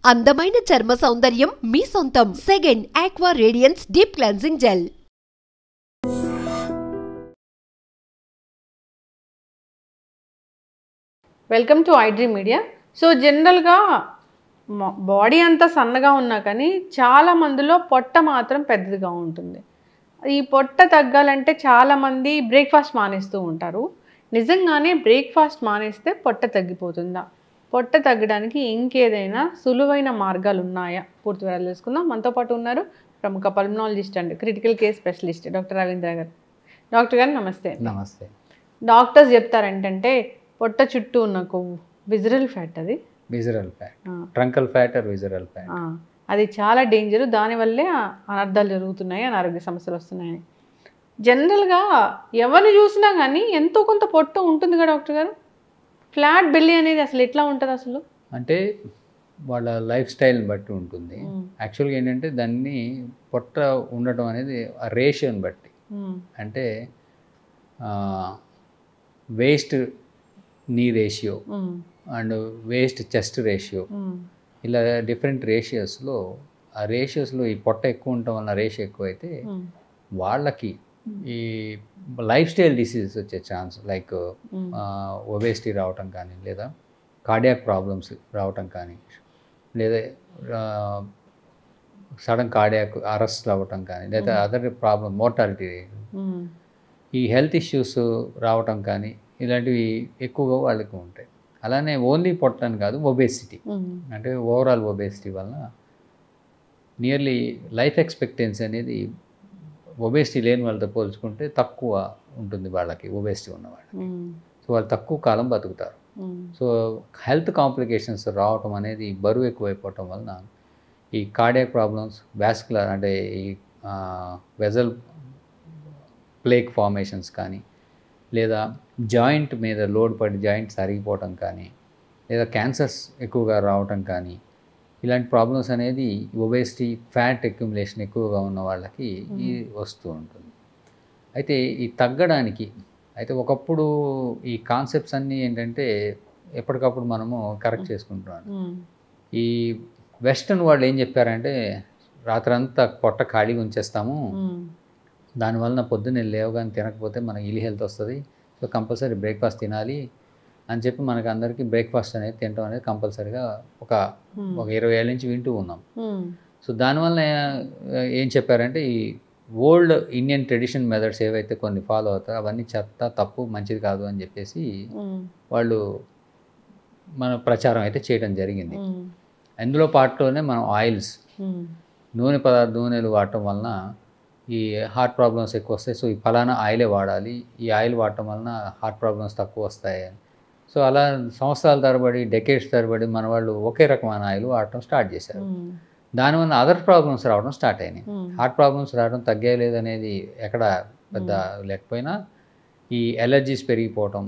అందమైన చర్మ సౌందర్యం మీ సొంతం. Second aqua radiance deep cleansing gel. Welcome to iDream media. So జనరల్గా బాడీ అంతా సన్నగా ఉన్నా కానీ చాలా మందిలో పొట్ట మాత్రం పెద్దదిగా ఉంటుంది. ఈ పొట్ట తగ్గాలంటే చాలామంది బ్రేక్ఫాస్ట్ మానేస్తూ ఉంటారు. నిజంగానే బ్రేక్ఫాస్ట్ మానేస్తే పొట్ట తగ్గిపోతుందా? పొట్ట తగ్గడానికి ఇంకేదైనా సులువైన మార్గాలు ఉన్నాయా? పూర్తి వివరాలు తెలుసుకుందాం. మనతో పాటు ఉన్నారు ప్రముఖ pulmonologist and critical care specialist doctor Ravindra గారు. డాక్టర్ గారు నమస్తే. నమస్తే. డాక్టర్స్ చెప్తారేంటంటే పొట్ట చుట్టూ ఉన్న కొవ్వు విజరల్ ఫ్యాట్, అది visceral fat, ట్రంకల్ fat are visceral fat, అది చాలా డేంజర్. దానివల్లే అనర్థాలు జరుగుతున్నాయి, అనారోగ్య సమస్యలు వస్తున్నాయని. జనరల్గా ఎవరిని చూసినా కానీ ఎంతో కొంత పొట్ట ఉంటుంది కదా డాక్టర్ గారు. ఫ్లాట్ బెల్లీ అనేది అసలు ఎట్లా ఉంటుంది అసలు? అంటే వాళ్ళ లైఫ్ స్టైల్ని బట్టి ఉంటుంది. యాక్చువల్గా ఏంటంటే దాన్ని పొట్ట ఉండటం అనేది ఆ రేషియోని బట్టి, అంటే వేస్ట్ నీ ratio and waste chest ratio, ఇలా డిఫరెంట్ రేషియోస్లో, ఆ రేషియోస్లో ఈ పొట్ట ఎక్కువ ఉండటం వల్ల రేషియో ఎక్కువైతే వాళ్ళకి ఈ లైఫ్ స్టైల్ డిసీజెస్ వచ్చే ఛాన్స్, లైక్ ఒబేసిటీ రావటం కానీ, లేదా కార్డియాక్ ప్రాబ్లమ్స్ రావటం కానీ, లేదా సడన్ కార్డియాక్ అరెస్ట్ అవ్వటం కానీ, లేదా అదర్ ప్రాబ్లమ్ మోర్టాలిటీ, ఈ హెల్త్ ఇష్యూస్ రావటం కానీ, ఇలాంటివి ఎక్కువగా వాళ్ళకి ఉంటాయి. అలానే ఓన్లీ పొట్ట అని కాదు, ఒబేసిటీ అంటే ఓవరాల్ ఒబేసిటీ వలన నియర్లీ లైఫ్ ఎక్స్పెక్టెన్సీ అనేది ఒబేసిటీ లేని వాళ్ళతో పోల్చుకుంటే తక్కువ ఉంటుంది వాళ్ళకి, ఒబేసిటీ ఉన్న వాళ్ళకి. సో వాళ్ళు తక్కువ కాలం బతుకుతారు. సో హెల్త్ కాంప్లికేషన్స్ రావటం అనేది బరువు ఎక్కువైపోవటం వలన ఈ కార్డియాక్ ప్రాబ్లమ్స్, వాస్కులర్ అంటే ఈ వెజల్ ప్లేక్ ఫార్మేషన్స్ కానీ, లేదా జాయింట్ మీద లోడ్ పడి జాయింట్స్ అరిగిపోవటం కానీ, లేదా క్యాన్సర్స్ ఎక్కువగా రావటం కానీ, ఇలాంటి ప్రాబ్లమ్స్ అనేది ఒబేసిటీ, ఫ్యాట్ అక్యుములేషన్ ఎక్కువగా ఉన్న వాళ్ళకి ఈ వస్తూ ఉంటుంది. అయితే ఈ తగ్గడానికి అయితే ఒకప్పుడు ఈ కాన్సెప్ట్స్ అన్నీ ఏంటంటే ఎప్పటికప్పుడు మనము కరెక్ట్ చేసుకుంటున్నాం. ఈ వెస్టర్న్ వాళ్ళు ఏం చెప్పారంటే రాత్రంతా పొట్ట ఖాళీగా ఉంచేస్తాము, దానివలన పొద్దున్నే లేవగానే తినకపోతే మనకి ఇల్ హెల్త్ వస్తుంది, సో కంపల్సరీ బ్రేక్ఫాస్ట్ తినాలి అని చెప్పి మనకు అందరికీ బ్రేక్ఫాస్ట్ అనేది తినడం అనేది కంపల్సరీగా ఒక 20 ఏళ్ళ నుంచి వింటూ ఉన్నాం. సో దానివల్ల ఏం చెప్పారంటే ఈ ఓల్డ్ ఇండియన్ ట్రెడిషన్ మెథడ్స్ ఏవైతే కొన్ని ఫాలో అవుతారో అవన్నీ చెత్త, తప్పు, మంచిది కాదు అని చెప్పేసి వాళ్ళు మన ప్రచారం అయితే చేయడం జరిగింది. అందులో పార్ట్లోనే మనం ఆయిల్స్, నూనెలు వాడటం వలన ఈ హార్ట్ ప్రాబ్లమ్స్ ఎక్కువ వస్తాయి, సో ఈ ఫలానా ఆయిలే వాడాలి, ఈ ఆయిల్ వాడటం వలన హార్ట్ ప్రాబ్లమ్స్ తక్కువ వస్తాయి అని. సో అలా సంవత్సరాల తరబడి, డెకేడ్స్ తరబడి మన వాళ్ళు ఒకే రకమైన ఆయిల్ వాడటం స్టార్ట్ చేశారు. దానివల్ల అదర్ ప్రాబ్లమ్స్ రావడం స్టార్ట్ అయినాయి. హార్ట్ ప్రాబ్లమ్స్ రావడం తగ్గలేదు అనేది ఎక్కడ పెద్ద లేకపోయినా ఈ ఎలర్జీస్ పెరిగిపోవటం,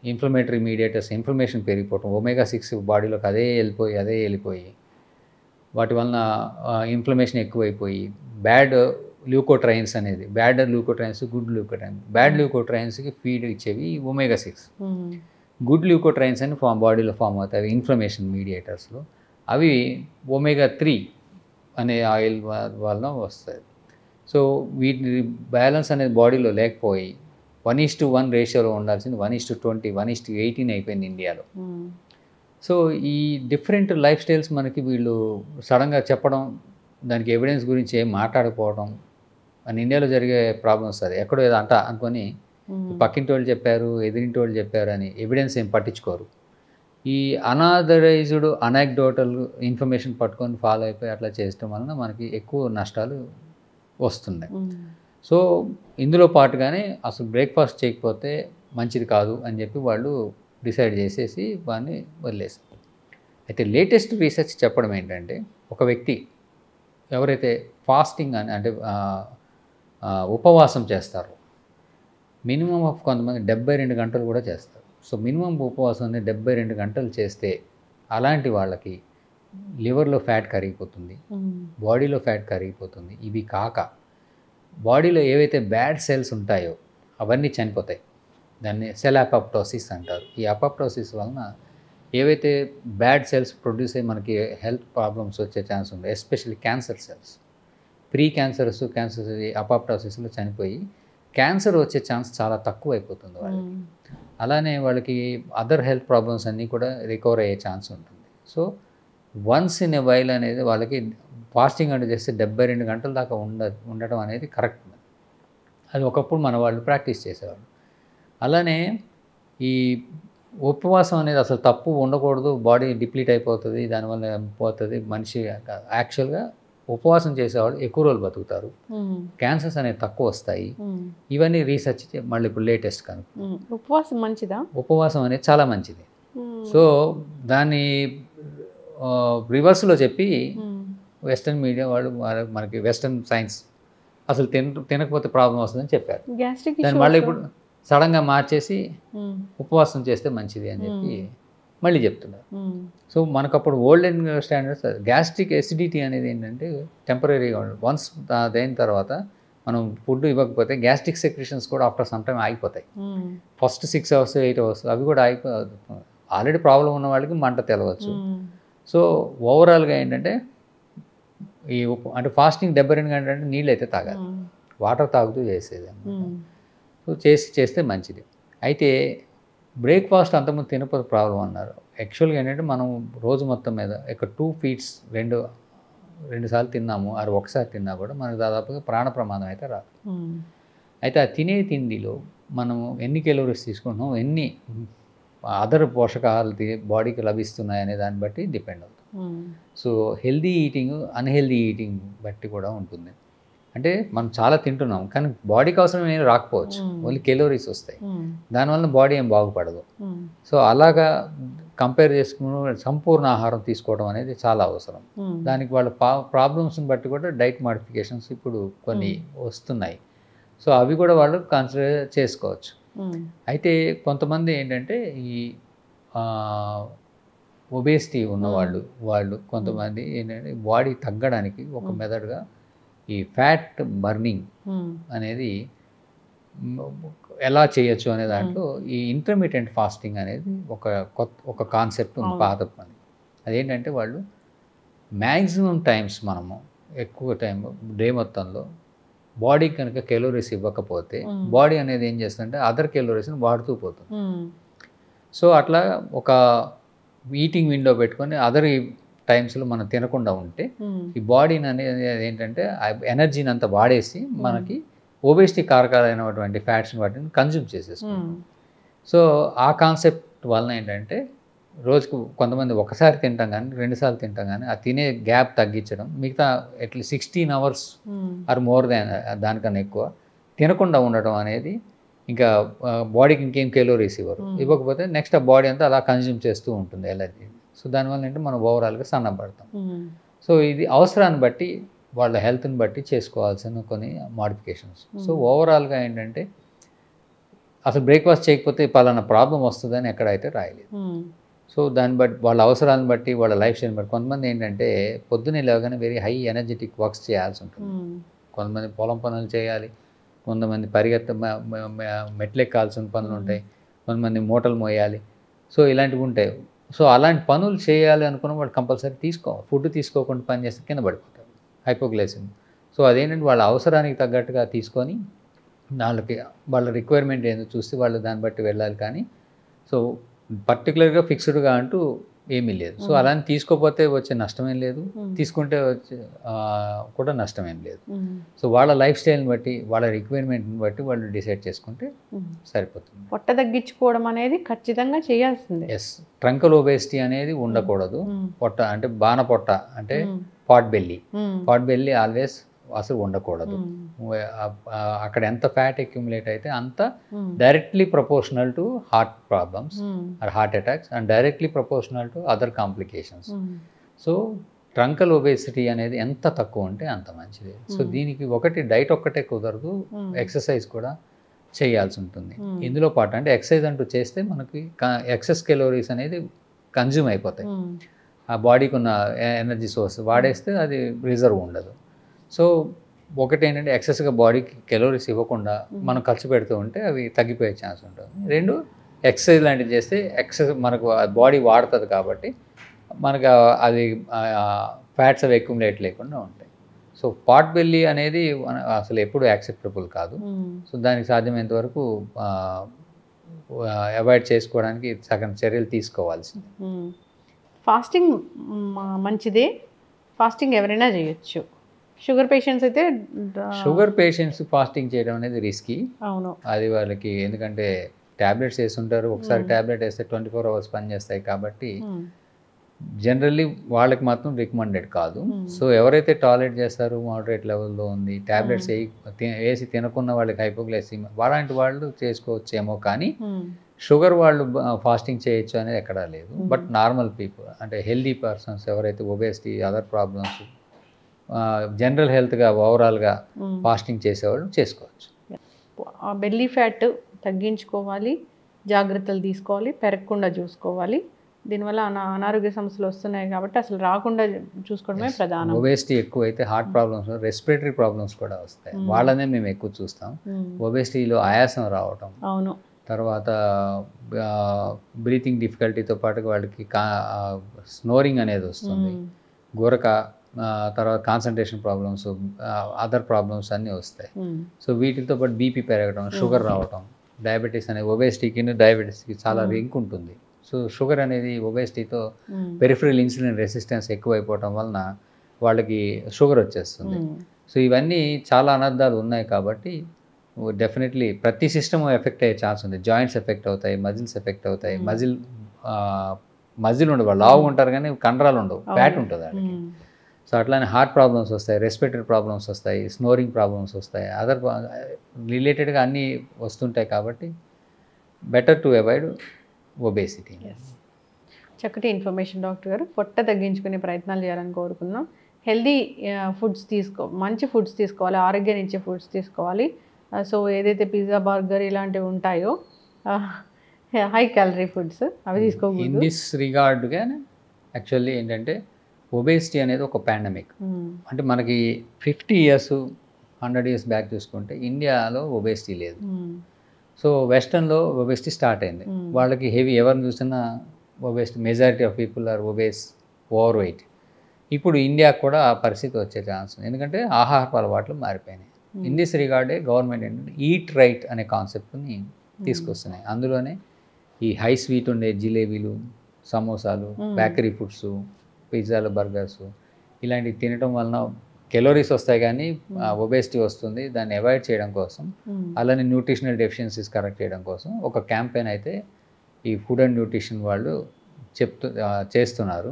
ఇన్ఫ్లమేటరీ మీడియేటర్స్ ఇన్ఫ్లమేషన్ పెరిగిపోవటం, ఒమేగా-6 బాడీలోకి అదే వెళ్ళిపోయి వాటి వలన ఇన్ఫ్లమేషన్ ఎక్కువైపోయి బ్యాడ్ ల్యూకోట్రైన్స్ అనేది, bad leukotrienes, good leukotrienes, bad ల్యూకోట్రైన్స్కి ఫీడ్ ఇచ్చేవి ఒమేగా-6, గుడ్ ల్యూకోట్రైన్స్ అని బాడీలో ఫామ్ అవుతాయి ఇన్ఫ్లమేషన్ మీడియేటర్స్లో, అవి ఒమేగా-3 అనే ఆయిల్ వలన వస్తాయి. సో వీటి బ్యాలెన్స్ అనేది బాడీలో లేకపోయి 1:1 రేషియోలో ఉండాల్సింది 1:20, 1:18 అయిపోయింది ఇండియాలో. సో ఈ డిఫరెంట్ లైఫ్ స్టైల్స్ మనకి వీళ్ళు సడన్గా చెప్పడం, దానికి ఎవిడెన్స్ గురించి ఏం మాట్లాడకపోవడం అని ఇండియాలో జరిగే ప్రాబ్లమ్స్. అది ఎక్కడో ఏదో అనుకొని పక్కింటి వాళ్ళు చెప్పారు, ఎదిరింటి వాళ్ళు చెప్పారు అని ఎవిడెన్స్ ఏం పట్టించుకోరు. ఈ అనాథరైజ్డ్, అనాక్డోటల్ ఇన్ఫర్మేషన్ పట్టుకొని ఫాలో అయిపోయి అట్లా చేయడం వలన మనకి ఎక్కువ నష్టాలు వస్తున్నాయి. సో ఇందులో పాటుగానే అసలు బ్రేక్ఫాస్ట్ చేయకపోతే మంచిది కాదు అని చెప్పి వాళ్ళు డిసైడ్ చేసేసి వాడిని వదిలేశారు. అయితే లేటెస్ట్ రీసెర్చ్ చెప్పడం ఏంటంటే ఒక వ్యక్తి ఎవరైతే ఫాస్టింగ్ అని అంటే ఉపవాసం చేస్తారో, మినిమం ఆఫ్ కొంతమంది 72 గంటలు కూడా చేస్తారు. సో మినిమం ఉపవాసం అనేది 72 గంటలు చేస్తే అలాంటి వాళ్ళకి లివర్లో ఫ్యాట్ కరిగిపోతుంది, బాడీలో ఫ్యాట్ కరిగిపోతుంది. ఇవి కాక బాడీలో ఏవైతే బ్యాడ్ సెల్స్ ఉంటాయో అవన్నీ చనిపోతాయి. దాన్ని సెల్ అపోప్టోసిస్ అంటారు. ఈ అపోప్టోసిస్ వలన ఏవైతే బ్యాడ్ సెల్స్ ప్రొడ్యూస్ అయ్యి మనకి హెల్త్ ప్రాబ్లమ్స్ వచ్చే ఛాన్స్ ఉంది, especially cancer cells. Pre cancers అపాప్టాసిస్లో చనిపోయి క్యాన్సర్ వచ్చే ఛాన్స్ చాలా తక్కువ అయిపోతుంది వాళ్ళకి. అలానే వాళ్ళకి అదర్ హెల్త్ ప్రాబ్లమ్స్ అన్నీ కూడా రికవర్ అయ్యే ఛాన్స్ ఉంటుంది. So once in a while అనేది వాళ్ళకి ఫాస్టింగ్ అంటే చేస్తే 72 గంటల దాకా ఉండటం అనేది కరెక్ట్. అది ఒకప్పుడు మన వాళ్ళు ప్రాక్టీస్ చేసేవాళ్ళు. అలానే ఈ ఉపవాసం అనేది అసలు తప్పు ఉండకూడదు, బాడీ డిప్లీట్ అయిపోతుంది, దానివల్ల పోతుంది మనిషి. యాక్చువల్గా ఉపవాసం చేసేవాళ్ళు ఎక్కువ రోజులు బతుకుతారు, క్యాన్సర్స్ అనేవి తక్కువ వస్తాయి. ఇవన్నీ రీసెర్చ్ మళ్ళీ ఇప్పుడు లేటెస్ట్ కనుక ఉపవాసం మంచిదా? ఉపవాసం అనేది చాలా మంచిది. సో దాన్ని రివర్స్లో చెప్పి వెస్టర్న్ మీడియా వాళ్ళు మనకి వెస్టర్న్ సైన్స్ అసలు తినకపోతే ప్రాబ్లం వస్తుందని చెప్పారు. దాన్ని మళ్ళీ ఇప్పుడు సడన్గా మార్చేసి ఉపవాసం చేస్తే మంచిది అని చెప్పి మళ్ళీ చెప్తున్నారు. సో మనకప్పుడు ఓల్డెన్ స్టాండర్డ్స్ గ్యాస్ట్రిక్ ఎసిడిటీ అనేది ఏంటంటే టెంపరీగా వన్స్ అదైన తర్వాత మనం ఫుడ్ ఇవ్వకపోతే గ్యాస్ట్రిక్ సెక్రెషన్స్ కూడా ఆఫ్టర్ సమ్ టైం ఆగిపోతాయి. ఫస్ట్ 6 hours 8 hours అవి కూడా ఆల్రెడీ ప్రాబ్లం ఉన్న వాళ్ళకి మంట తెలవచ్చు. సో ఓవరాల్గా ఏంటంటే అంటే ఫాస్టింగ్ 72 గంటలు అంటే నీళ్ళు అయితే తాగాలి, వాటర్ తాగుతూ చేసేది. సో చేస్తే మంచిది. అయితే బ్రేక్ఫాస్ట్ అంతకుముందు తినకపోతే ప్రాబ్లం అన్నారు. యాక్చువల్గా ఏంటంటే మనం రోజు మొత్తం మీద 2 feeds రెండు సార్లు తిన్నాము, అది ఒకసారి తిన్నా కూడా మనకు దాదాపుగా ప్రాణ ప్రమాదం అయితే రాదు. అయితే ఆ తినే తిండిలో మనం ఎన్ని కెలోరీస్ తీసుకుంటున్నాం, ఎన్ని అదర్ పోషకాలు బాడీకి లభిస్తున్నాయి అనే దాన్ని బట్టి డిపెండ్ అవుతుంది. So healthy eating unhealthy eating బట్టి కూడా ఉంటుంది. అంటే మనం చాలా తింటున్నాం కానీ బాడీకి అవసరం ఏం రాకపోవచ్చు, ఓన్లీ కెలోరీస్ వస్తాయి, దానివల్ల బాడీ ఏం బాగుపడదు. సో అలాగా కంపేర్ చేసుకుని సంపూర్ణ ఆహారం తీసుకోవడం అనేది చాలా అవసరం. దానికి వాళ్ళ ప్రాబ్లమ్స్ని బట్టి కూడా డైట్ మాడిఫికేషన్స్ ఇప్పుడు కొన్ని వస్తున్నాయి. సో అవి కూడా వాళ్ళు కన్సిడర్ చేసుకోవచ్చు. అయితే కొంతమంది ఏంటంటే ఈ ఒబేసిటీ ఉన్నవాళ్ళు కొంతమంది ఏంటంటే బాడీ తగ్గడానికి ఒక మెథడ్గా ఈ ఫ్యాట్ బర్నింగ్ అనేది ఎలా చేయొచ్చు అనే దాంట్లో ఈ ఇంటర్మీడియట్ ఫాస్టింగ్ అనేది ఒక కాన్సెప్ట్ ఉంది పాత పని. అదేంటంటే వాళ్ళు మ్యాక్సిమం టైమ్స్ మనము ఎక్కువ టైం డే మొత్తంలో బాడీకి కనుక కెలోరీస్ ఇవ్వకపోతే బాడీ అనేది ఏం చేస్తుందంటే అదర్ కెలోరీస్ని వాడుతూ పోతుంది. సో అట్లా ఒక ఈటింగ్ విండో పెట్టుకొని అదర్ టైమ్స్లో మనం తినకుండా ఉంటే ఈ బాడీని అనేది ఏంటంటే ఎనర్జీని అంతా వాడేసి మనకి ఒబేసిటీ కారకాలైనటువంటి ఫ్యాట్స్ని వాటిని కన్జ్యూమ్ చేసేస్తుంది. సో ఆ కాన్సెప్ట్ వలన ఏంటంటే రోజుకు కొంతమంది ఒకసారి తింటాం కానీ 2 సార్లు తింటాం కానీ ఆ తినే గ్యాప్ తగ్గించడం, మిగతా at least 16 hours or more than దానికన్నా ఎక్కువ తినకుండా ఉండటం అనేది ఇంకా బాడీకి ఇంకేం కెలోరీస్ ఇవ్వకపోతే నెక్స్ట్ ఆ బాడీ అంతా అలా కన్జ్యూమ్ చేస్తూ ఉంటుంది ఎనర్జీ. సో దానివల్ల ఏంటంటే మనం ఓవరాల్గా సన్నపడతాం. సో ఇది అవసరాన్ని బట్టి వాళ్ళ హెల్త్ని బట్టి చేసుకోవాల్సిన కొన్ని మాడిఫికేషన్స్. సో ఓవరాల్గా ఏంటంటే అసలు బ్రేక్ఫాస్ట్ చేయకపోతే పలానా ప్రాబ్లం వస్తుందని ఎక్కడైతే రాయలేదు. సో దాన్ని బట్టి వాళ్ళ అవసరాలను బట్టి వాళ్ళ లైఫ్ స్టైల్ని బట్టి కొంతమంది ఏంటంటే పొద్దున్నే లేవగానే వెరీ హై ఎనర్జెటిక్ వర్క్స్ చేయాల్సి ఉంటుంది. కొంతమంది పొలం పనులు చేయాలి, కొంతమంది మెట్లెక్కాల్సిన పనులు ఉంటాయి, కొంతమంది మూటలు మోయాలి. సో ఇలాంటివి ఉంటాయి. సో అలాంటి పనులు చేయాలి అనుకున్న వాళ్ళు కంపల్సరీ ఫుడ్ తీసుకోకుండా పని చేస్తే కింద పడిపోతారు, హైపోగ్లైసిమిక్. సో అదేంటంటే వాళ్ళ అవసరానికి తగ్గట్టుగా తీసుకొని వాళ్ళ రిక్వైర్మెంట్ ఏందో చూసి వాళ్ళు దాన్ని బట్టి వెళ్ళాలి. కానీ సో పర్టికులర్గా ఫిక్స్డ్గా అంటూ ఏమీ లేదు. సో అలానే తీసుకోకపోతే వచ్చే నష్టమేం లేదు, తీసుకుంటే వచ్చే కూడా నష్టమేం లేదు. సో వాళ్ళ లైఫ్ స్టైల్ని బట్టి వాళ్ళ రిక్వైర్మెంట్ని బట్టి వాళ్ళు డిసైడ్ చేసుకుంటే సరిపోతుంది. పొట్ట తగ్గించుకోవడం అనేది ఖచ్చితంగా చేయాల్సిందే. ఎస్, ట్రంకల్ ఒబేసిటీ అనేది ఉండకూడదు. పొట్ట అంటే బాణ పొట్ట అంటే పాట్ బెల్లీ ఆల్వేస్ అసలు ఉండకూడదు. అక్కడ ఎంత ఫ్యాట్ అక్యుములేట్ అయితే అంత directly proportional to heart problems or heart attacks and directly proportional to other complications. So truncal obesity అనేది ఎంత తక్కువ ఉంటే అంత మంచిది. సో దీనికి డైట్ ఒక్కటే కుదరదు, ఎక్సర్సైజ్ కూడా చేయాల్సి ఉంటుంది ఇందులో పాటు. అంటే ఎక్సర్సైజ్ అంటూ చేస్తే మనకి ఎక్సెస్ కెలోరీస్ అనేది కన్జ్యూమ్ అయిపోతాయి, ఆ బాడీకి ఉన్న ఎనర్జీ సోర్స్ వాడేస్తే అది రిజర్వ్ ఉండదు. సో ఒకటి ఏంటంటే ఎక్సెస్గా బాడీకి కెలోరీస్ ఇవ్వకుండా మనం ఖర్చు పెడుతూ ఉంటే అవి తగ్గిపోయే ఛాన్స్ ఉంటుంది. 2 ఎక్సర్సైజ్ లాంటివి చేస్తే మనకు బాడీ వాడుతుంది కాబట్టి మనకు అది ఫ్యాట్స్ అవి అక్యుములేట్ లేకుండా ఉంటాయి. సో పాట్ బెల్లీ అనేది అసలు ఎప్పుడు యాక్సెప్టబుల్ కాదు. సో దానికి సాధ్యమైనంత వరకు అవాయిడ్ చేసుకోవడానికి సగం చర్యలు తీసుకోవాల్సింది. ఫాస్టింగ్ మంచిదే, ఫాస్టింగ్ ఎవరైనా చేయొచ్చు. షుగర్ పేషెంట్స్ అయితే షుగర్ పేషెంట్స్ ఫాస్టింగ్ చేయడం అనేది రిస్కీ. అవును, అది వాళ్ళకి ఎందుకంటే ట్యాబ్లెట్స్ వేస్తుంటారు, ఒకసారి ట్యాబ్లెట్ వేస్తే 24 hours పనిచేస్తాయి కాబట్టి జనరల్లీ వాళ్ళకి మాత్రం రికమెండెడ్ కాదు. సో ఎవరైతే టాలరేట్ చేస్తారో మోడరేట్ లెవెల్లో ఉంది, ట్యాబ్లెట్స్ వేసి తినకున్న వాళ్ళకి హైపోగ్లైసిమియా అలాంటి వాళ్ళు చేసుకోవచ్చేమో, కానీ షుగర్ వాళ్ళు ఫాస్టింగ్ చేయొచ్చు అనేది ఎక్కడా లేదు. బట్ నార్మల్ పీపుల్ అంటే హెల్దీ పర్సన్స్ ఎవరైతే ఒబేసిటీ అదర్ ప్రాబ్లమ్స్ జనరల్ హెల్త్గా ఓవరాల్గా ఫాస్టింగ్ చేసేవాళ్ళు చేసుకోవచ్చు. బెల్లీ ఫ్యాట్ తగ్గించుకోవాలి, జాగ్రత్తలు తీసుకోవాలి, పెరగకుండా చూసుకోవాలి. దీనివల్ల అనారోగ్య సమస్యలు వస్తున్నాయి కాబట్టి అసలు రాకుండా చూసుకోవడమే ప్రధానం. ఒబేసిటీ ఎక్కువ అయితే హార్ట్ ప్రాబ్లమ్స్, రెస్పిరేటరీ ప్రాబ్లమ్స్ కూడా వస్తాయి. వాళ్ళనే మేము ఎక్కువ చూస్తాం. ఒబేసిటీలో ఆయాసం రావటం, అవును, తర్వాత బ్రీతింగ్ డిఫికల్టీతో పాటు వాళ్ళకి స్నోరింగ్ అనేది వస్తుంది, గురక, తర్వాత కాన్సన్ట్రేషన్ ప్రాబ్లమ్స్, అదర్ ప్రాబ్లమ్స్ అన్నీ వస్తాయి. సో వీటితో పాటు బీపీ పెరగడం, షుగర్ రావటం, డయాబెటీస్ అనేది ఒబేసిటీకి డయాబెటీస్కి చాలా లింక్ ఉంటుంది. సో షుగర్ అనేది ఒబేసిటీతో పెరిఫరల్ ఇన్సులిన్ రెసిస్టెన్స్ ఎక్కువైపోవటం వలన వాళ్ళకి షుగర్ వచ్చేస్తుంది. సో ఇవన్నీ చాలా అనర్థాలు ఉన్నాయి కాబట్టి డెఫినెట్లీ ప్రతి సిస్టమ్ ఎఫెక్ట్ అయ్యే ఛాన్స్ ఉంది. జాయింట్స్ ఎఫెక్ట్ అవుతాయి, మజిల్స్ ఎఫెక్ట్ అవుతాయి. మజిల్ ఉండవు, లావు ఉంటారు కానీ కండరాలు ఉండవు, ఫ్యాట్ ఉంటుంది వాళ్ళకి. సో అట్లానే హార్ట్ ప్రాబ్లమ్స్ వస్తాయి, రెస్పిరేటరీ ప్రాబ్లమ్స్ వస్తాయి, స్నోరింగ్ ప్రాబ్లమ్స్ వస్తాయి, అదర్ రిలేటెడ్గా అన్నీ వస్తుంటాయి కాబట్టి బెటర్ టు అవాయిడ్ ఒబేసిటీ. చక్కటి ఇన్ఫర్మేషన్ డాక్టర్ గారు. పొట్ట తగ్గించుకునే ప్రయత్నాలు చేయాలని కోరుకుందాం. హెల్దీ ఫుడ్స్ మంచి ఫుడ్స్ తీసుకోవాలి, ఆరోగ్యాన్ని ఇచ్చే ఫుడ్స్ తీసుకోవాలి. సో ఏదైతే పిజ్జా, బర్గర్ ఇలాంటివి ఉంటాయో హై క్యాలరీ ఫుడ్స్ అవి తీసుకోకూడదు. ఇన్ దిస్ రిగార్డ్గా యాక్చువల్లీ ఏంటంటే ఒబేసిటీ అనేది ఒక పాండమిక్. అంటే మనకి 50 years 100 years బ్యాక్ చూసుకుంటే ఇండియాలో ఒబేసిటీ లేదు. సో వెస్టర్న్లో ఒబేసిటీ స్టార్ట్ అయింది. వాళ్ళకి హెవీ, ఎవరిని చూసినా obesity, majority of people are obese, overweight. ఇప్పుడు ఇండియాకు కూడా ఆ పరిస్థితి వచ్చే ఛాన్స్ ఉంది, ఎందుకంటే ఆహారపు అలవాట్లు మారిపోయినాయి. ఇన్ దిస్ రిగార్డే గవర్నమెంట్ ఏంటంటే ఈట్ రైట్ అనే కాన్సెప్ట్ని తీసుకొస్తున్నాయి. అందులోనే ఈ హై స్వీట్ ఉండే జిలేబీలు, సమోసాలు, బేకరీ ఫుడ్స్, పిజ్జాలు, బర్గర్స్ ఇలాంటివి తినటం వలన కెలోరీస్ వస్తాయి కానీ ఒబేసిటీ వస్తుంది. దాన్ని అవాయిడ్ చేయడం కోసం, అలానే న్యూట్రిషనల్ డెఫిషియన్సీస్ కరెక్ట్ చేయడం కోసం ఒక క్యాంపెయిన్ అయితే ఈ ఫుడ్ అండ్ న్యూట్రిషన్ వాళ్ళు చేస్తున్నారు.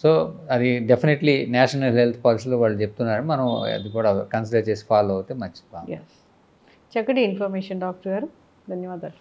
సో అది డెఫినెట్లీ నేషనల్ హెల్త్ పాలసీలో వాళ్ళు చెప్తున్నారు. మనం అది కూడా కన్సిడర్ చేసి ఫాలో అవుతే మంచిది. చక్కటి ఇన్ఫర్మేషన్ డాక్టర్ గారు, ధన్యవాదాలు.